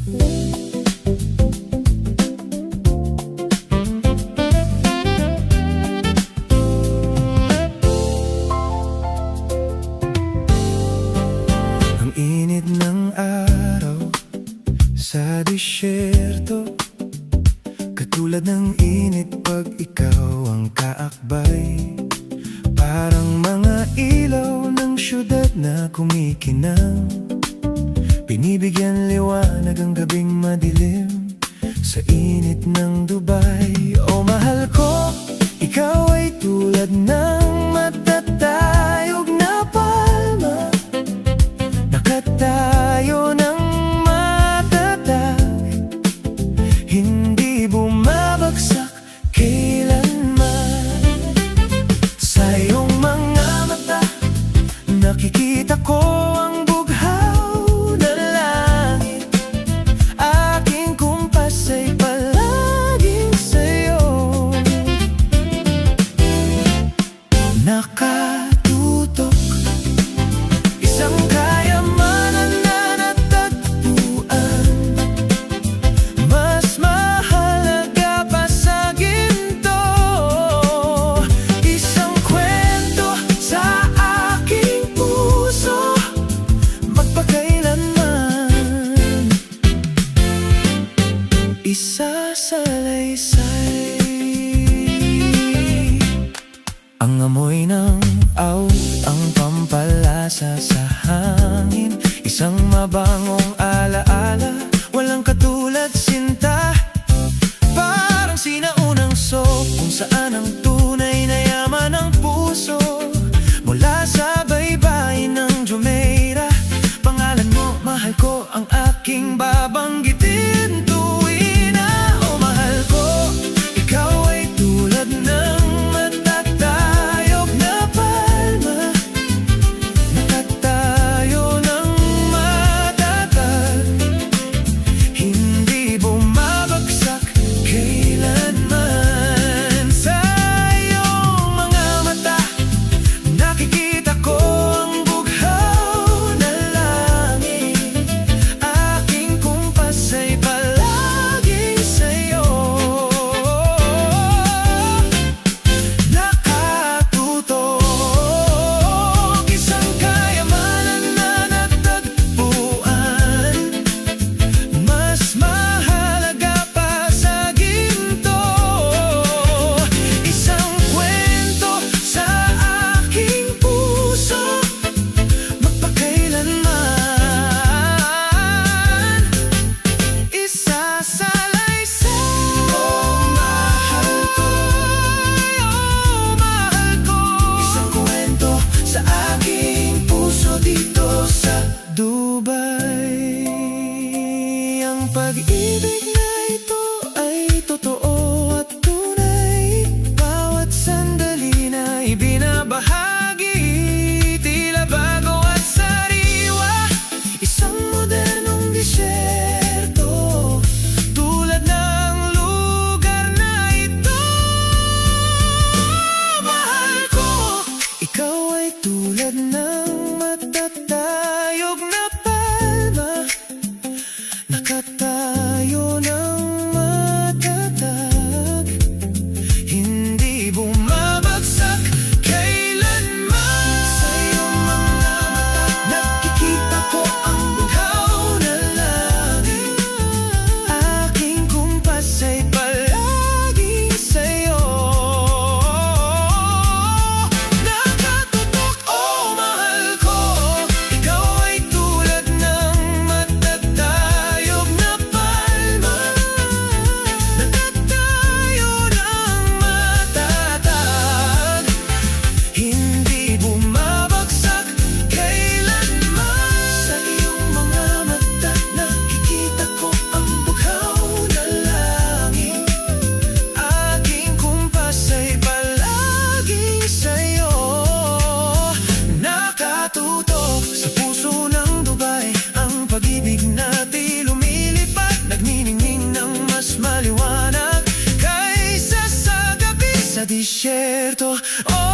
Ang init ng araw sa disyerto, katulad ng init pag ikaw ang kaakbay. Parang mga ilaw ng syudad na kumikinang, binibigyan liwanag ang gabing madilim sa init ng Dubai. Oh mahal ko, ikaw ay tulad ng matatayog na palma, nakatayo ng matatag, hindi bumabagsak kailanman. Sa iyong mga mata, nakikita ko ang bughaw na langit. Aking kumpas ay palaging sa'yo, nakatutok. Isang kayamanan na natagpuan, mas mahalaga pa sa ginto. Isang kwento sa aking puso, magpakailanman isasalaysay. Ang amoy ng out, ang pampalasa sa hangin, isang mabangong alaala, walang katulad sinta. Parang sinaunang soap kung saan ang tunay na yaman ng puso. Mula sa baybayin ng Jumeirah, pangalan mo, mahal ko, ang aking babanggitin tuwin na. Oh mahal ko, ikaw ay tulad ng matatayog na palma, nakatayo ng matatag, hindi bumabagsak kailanman. Sa iyong mga mata, nakikita ko ang bughaw na langit. Aking kumpas ay palaging sa'yo, nakatutok. Isang kayamanan na natagpuan, mas mahalaga pa sa ginto. Isang kwento sa aking puso, magpakailanman isasalaysay. Oh mahal ko, oh mahal ko, isang kwento sa aking puso dito sa Dubai. Ang pag-ibig na ito ay totoo at tunay, bawat sandali na ibinabahagi, tila bago at sariwa. Isang modernong disyerto, tulad ng lugar na ito. Mahal ko, ikaw ay tulad ng matatayog na palma, nakatayo ng matatag, hindi bumabagsak kailanman. Sa iyong mga mata, nakikita ko ang bughaw na langit. Aking kumpas ay palaging sa'yo, nakatutok. Oh mahal ko, ikaw ay tulad ng matatayog na palma, nakatayo ng matatag, hindi bumabagsak kailanman. Sa iyong mga mata, nakikita ko ang bughaw na langit. Aking kumpas ay palaging sa'yo, nakatutok. Sa puso ng Dubai, ang pag-ibig natin lumilipad, nagniningning ng mas maliwanag kaysa sa gabi sa disyerto. Oh